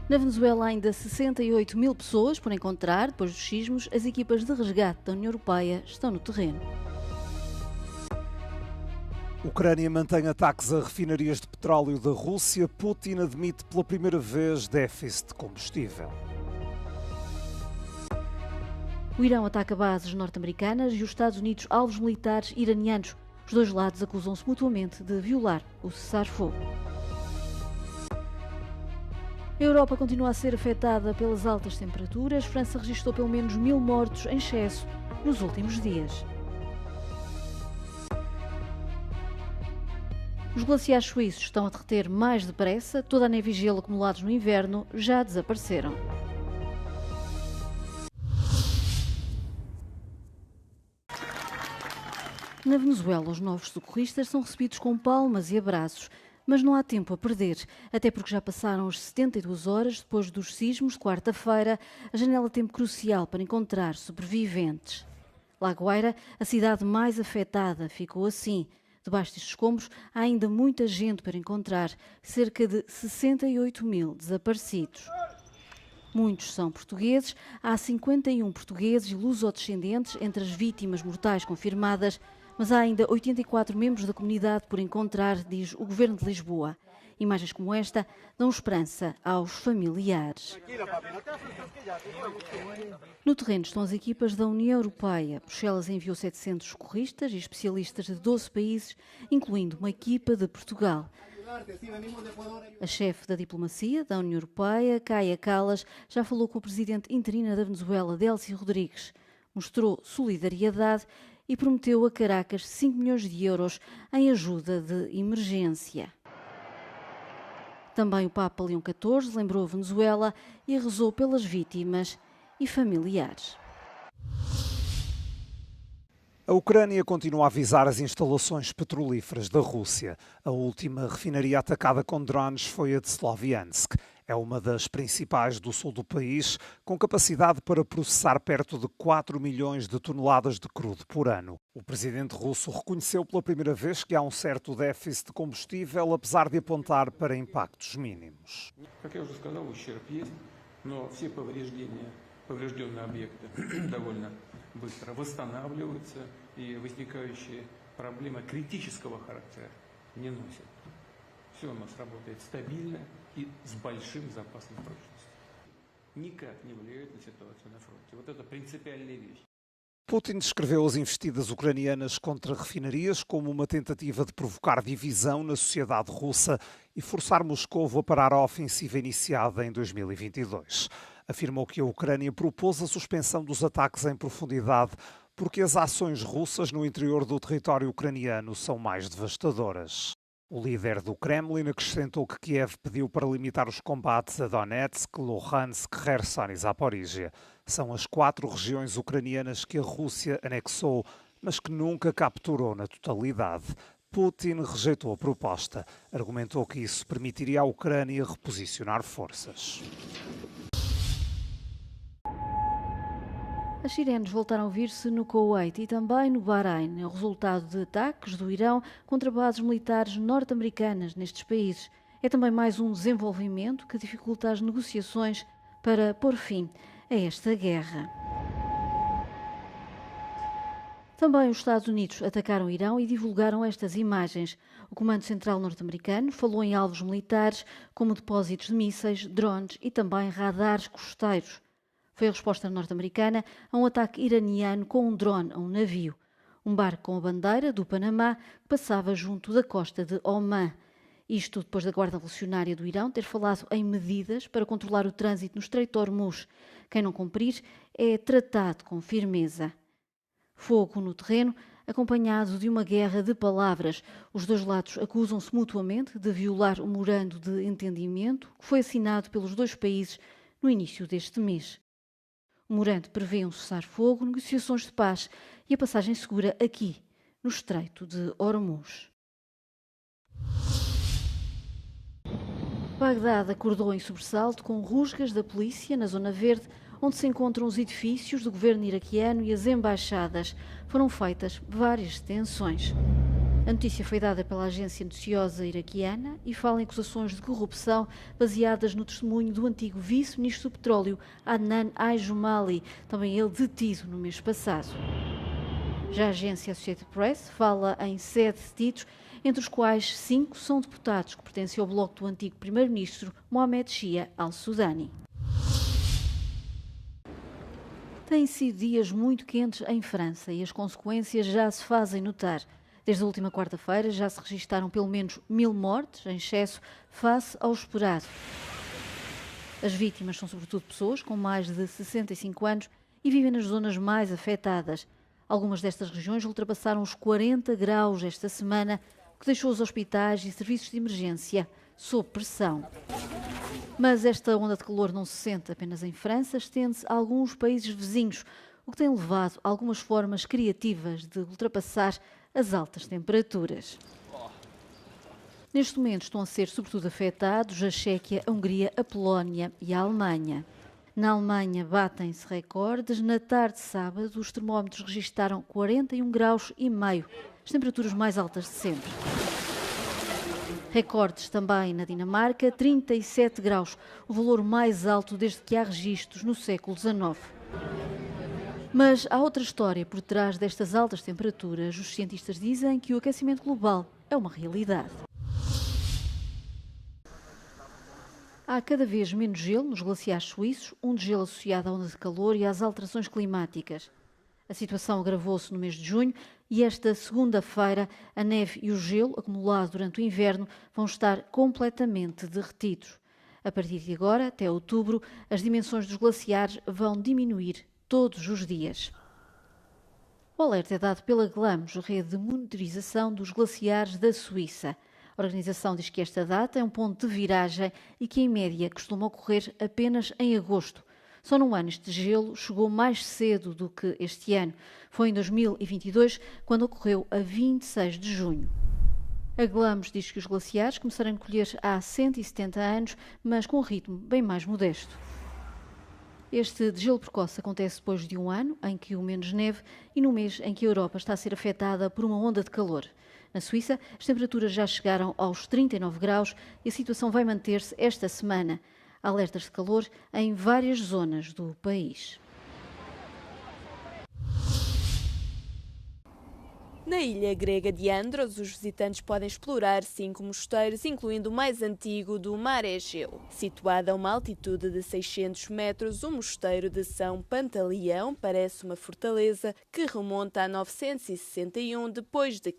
Na Venezuela, ainda 68 mil pessoas por encontrar. Depois dos sismos, as equipas de resgate da União Europeia estão no terreno. Ucrânia mantém ataques a refinarias de petróleo da Rússia. Putin admite pela primeira vez déficit de combustível. O Irão ataca bases norte-americanas e os Estados Unidos alvos militares iranianos. Os dois lados acusam-se mutuamente de violar o cessar-fogo. A Europa continua a ser afetada pelas altas temperaturas. França registrou pelo menos 1000 mortos em excesso nos últimos dias. Os glaciares suíços estão a derreter mais depressa. Toda a neve e gelo acumulados no inverno já desapareceram. Na Venezuela, os novos socorristas são recebidos com palmas e abraços. Mas não há tempo a perder, até porque já passaram as 72 horas depois dos sismos de quarta-feira, a janela tempo crucial para encontrar sobreviventes. La Guaira, a cidade mais afetada, ficou assim. Debaixo destes escombros há ainda muita gente para encontrar, cerca de 68 mil desaparecidos. Muitos são portugueses, há 51 portugueses e lusodescendentes entre as vítimas mortais confirmadas, mas há ainda 84 membros da comunidade por encontrar, diz o Governo de Lisboa. Imagens como esta dão esperança aos familiares. No terreno estão as equipas da União Europeia. Bruxelas enviou 700 socorristas e especialistas de 12 países, incluindo uma equipa de Portugal. A chefe da diplomacia da União Europeia, Kaja Kallas, já falou com o presidente interino da Venezuela, Delcy Rodrigues. Mostrou solidariedade e prometeu a Caracas 5 milhões de euros em ajuda de emergência. Também o Papa Leão XIV lembrou a Venezuela e rezou pelas vítimas e familiares. A Ucrânia continua a avisar as instalações petrolíferas da Rússia. A última refinaria atacada com drones foi a de Sloviansk. É uma das principais do sul do país, com capacidade para processar perto de 4 milhões de toneladas de crudo por ano. O presidente russo reconheceu pela primeira vez que há um certo déficit de combustível, apesar de apontar para impactos mínimos. Como eu já disse, o ущерб есть, но все поврежденные объекты довольно быстро восстанавливаются, и возникающие проблемы критического характера не носят. Все у нас работает стабильно и с большим запасом прочности. Никак не влияет на ситуацию на фронте. Вот это принципиальная вещь. Putin descreveu as investidas ucranianas contra refinarias como uma tentativa de provocar divisão na sociedade russa e forçar Moscou a parar a ofensiva iniciada em 2022. Afirmou que a Ucrânia propôs a suspensão dos ataques em profundidade porque as ações russas no interior do território ucraniano são mais devastadoras. O líder do Kremlin acrescentou que Kiev pediu para limitar os combates a Donetsk, Luhansk, Kherson e Zaporizhia. São as 4 regiões ucranianas que a Rússia anexou, mas que nunca capturou na totalidade. Putin rejeitou a proposta. Argumentou que isso permitiria à Ucrânia reposicionar forças. As sirenes voltaram a ouvir-se no Kuwait e também no Bahrein. É o resultado de ataques do Irão contra bases militares norte-americanas nestes países. É também mais um desenvolvimento que dificulta as negociações para pôr fim a esta guerra. Também os Estados Unidos atacaram o Irão e divulgaram estas imagens. O Comando Central norte-americano falou em alvos militares como depósitos de mísseis, drones e também radares costeiros. Foi a resposta norte-americana a um ataque iraniano com um drone a um navio. Um barco com a bandeira do Panamá que passava junto da costa de Omã. Isto depois da Guarda Revolucionária do Irão ter falado em medidas para controlar o trânsito no Estreito de Hormuz. Quem não cumprir é tratado com firmeza. Fogo no terreno, acompanhado de uma guerra de palavras. Os dois lados acusam-se mutuamente de violar o memorando de entendimento que foi assinado pelos dois países no início deste mês. O memorando prevê um cessar-fogo, negociações de paz e a passagem segura aqui, no Estreito de Hormuz. Bagdade acordou em sobressalto com rusgas da polícia na Zona Verde, onde se encontram os edifícios do governo iraquiano e as embaixadas. Foram feitas várias detenções. A notícia foi dada pela agência noticiosa iraquiana e fala em acusações de corrupção baseadas no testemunho do antigo vice-ministro do petróleo, Adnan Al-Jumaili, também ele detido no mês passado. Já a agência Associated Press fala em 7 detidos, entre os quais 5 são deputados que pertencem ao bloco do antigo primeiro-ministro Mohamed Shia Al-Sudani. Têm sido dias muito quentes em França e as consequências já se fazem notar. Desde a última quarta-feira já se registaram pelo menos 1000 mortes, em excesso, face ao esperado. As vítimas são sobretudo pessoas com mais de 65 anos e vivem nas zonas mais afetadas. Algumas destas regiões ultrapassaram os 40 graus esta semana, o que deixou os hospitais e serviços de emergência sob pressão. Mas esta onda de calor não se sente apenas em França, estende-se a alguns países vizinhos, o que tem levado a algumas formas criativas de ultrapassar as altas temperaturas. Neste momento estão a ser sobretudo afetados a Chequia, a Hungria, a Polónia e a Alemanha. Na Alemanha batem-se recordes. Na tarde de sábado os termómetros registaram 41 graus e meio, as temperaturas mais altas de sempre. Recordes também na Dinamarca, 37 graus, o valor mais alto desde que há registros no século XIX. Mas há outra história por trás destas altas temperaturas. Os cientistas dizem que o aquecimento global é uma realidade. Há cada vez menos gelo nos glaciares suíços, um degelo associado à onda de calor e às alterações climáticas. A situação agravou-se no mês de junho e esta segunda-feira a neve e o gelo acumulado durante o inverno vão estar completamente derretidos. A partir de agora, até outubro, as dimensões dos glaciares vão diminuir todos os dias. O alerta é dado pela GLAMS, a rede de monitorização dos glaciares da Suíça. A organização diz que esta data é um ponto de viragem e que, em média, costuma ocorrer apenas em agosto. Só num ano este gelo chegou mais cedo do que este ano. Foi em 2022, quando ocorreu a 26 de junho. A GLAMS diz que os glaciares começaram a encolher há 170 anos, mas com um ritmo bem mais modesto. Este degelo precoce acontece depois de um ano em que houve menos neve e no mês em que a Europa está a ser afetada por uma onda de calor. Na Suíça, as temperaturas já chegaram aos 39 graus e a situação vai manter-se esta semana. Há alertas de calor em várias zonas do país. Na ilha grega de Andros, os visitantes podem explorar 5 mosteiros, incluindo o mais antigo do Mar Egeu. Situado a uma altitude de 600 metros, o mosteiro de São Pantaleão parece uma fortaleza que remonta a 961 d.C.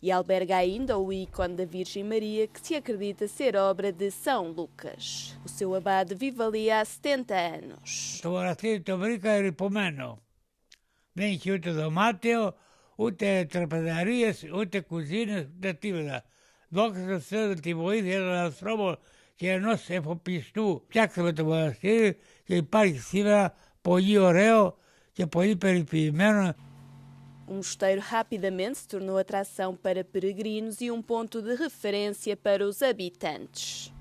e alberga ainda o ícone da Virgem Maria, que se acredita ser obra de São Lucas. O seu abade vive ali há 70 anos. Ούτε τραπεζαρίες, ούτε κουζίνες, ούτε τίποτα. Δόξα τω Θεώ τη βοήθεια των ανθρώπων και ενός εφοπλιστού φτιάξαμε το μοναστήρι και υπάρχει σήμερα πολύ ωραίο και πολύ περιποιημένο. O mosteiro rapidamente se tornou atração para peregrinos e um ponto de referência para os habitantes.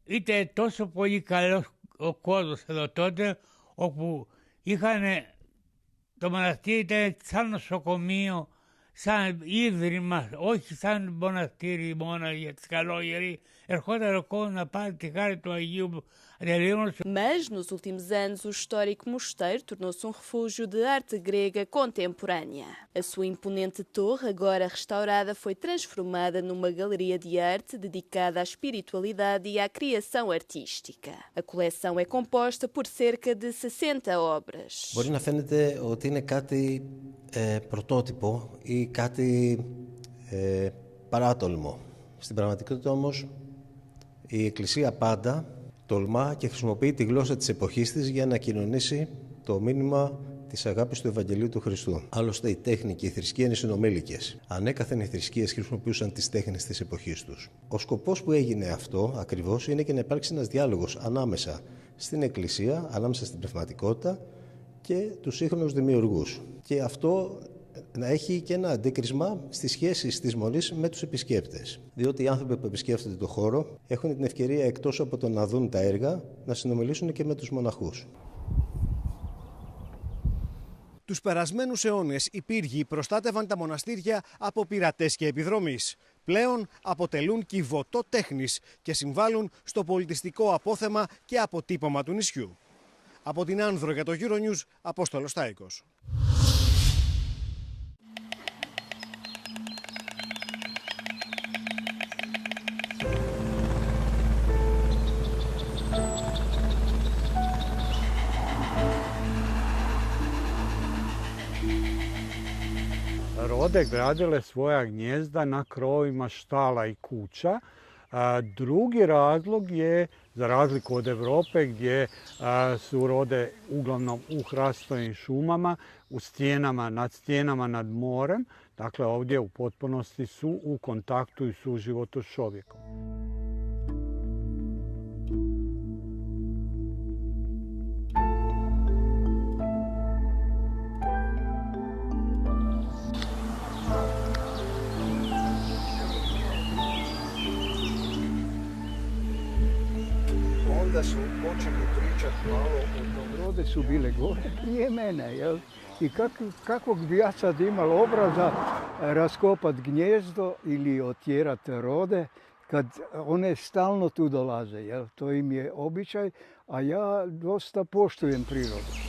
Ήταν τόσο πολύ καλός ο κόσμος εδώ τότε, όπου είχαν το μοναστήρι ήταν σαν νοσοκομείο, σαν ίδρυμα, όχι σαν μοναστήρι μόνο για τις καλόγεροι. Ερχόταν ο κόσμος να πάρει τη χάρη του Αγίου Αντελείωνος. Mas, nos últimos anos, o histórico mosteiro tornou-se um refúgio de arte grega contemporânea. A sua imponente torre, agora restaurada, foi transformada numa galeria de arte dedicada à espiritualidade e à criação artística. A coleção é composta por cerca de 60 obras. Μπορεί να φαίνεται ότι είναι κάτι πρωτότυπο ή κάτι παράτολμο. Στην πραγματικότητα όμως η Εκκλησία πάντα τολμά και χρησιμοποιεί τη γλώσσα της εποχής της για να κοινωνήσει το μήνυμα της αγάπης του Ευαγγελίου του Χριστού. Άλλωστε η τέχνη και η θρησκεία είναι συνομήλικες. Ανέκαθεν οι θρησκείες χρησιμοποιούσαν τις τέχνες της εποχής τους. Ο σκοπός που έγινε αυτό ακριβώς είναι και να υπάρξει ένας διάλογος ανάμεσα στην Εκκλησία, ανάμεσα στην πνευματικότητα και τους σύγχρονους δημιουργούς. Και αυτό να έχει και ένα αντίκρισμα στις σχέσεις της Μονής με τους επισκέπτες. Διότι οι άνθρωποι που επισκέφτονται το χώρο έχουν την ευκαιρία, εκτός από το να δουν τα έργα, να συνομιλήσουν και με τους μοναχούς. Τους περασμένους αιώνες οι πύργοι προστάτευαν τα μοναστήρια από πειρατές και επιδρομείς. Πλέον αποτελούν κυβωτό τέχνης και συμβάλλουν στο πολιτιστικό απόθεμα και αποτύπωμα του νησιού. Από την Άνδρο για το Euronews, Απόστολος Στάικος. Rode gradile svoja gnjezda na krovovima štala i kuća. Drugi razlog je, za razliku od Europe gdje su rode uglavnom u hrastovim šumama, u stijenama, nad morem, dakle ovdje u potpunosti su u kontaktu i suživotu s čovjekom. Onda su počeli pričati malo o tom. Rode su bile gore prije mene, jel? I kakvog bi ja sad imao obraza raskopat gnjezdo ili otjerat rode kad one stalno tu dolaze, jel? To im je običaj, a ja dosta poštujem prirodu.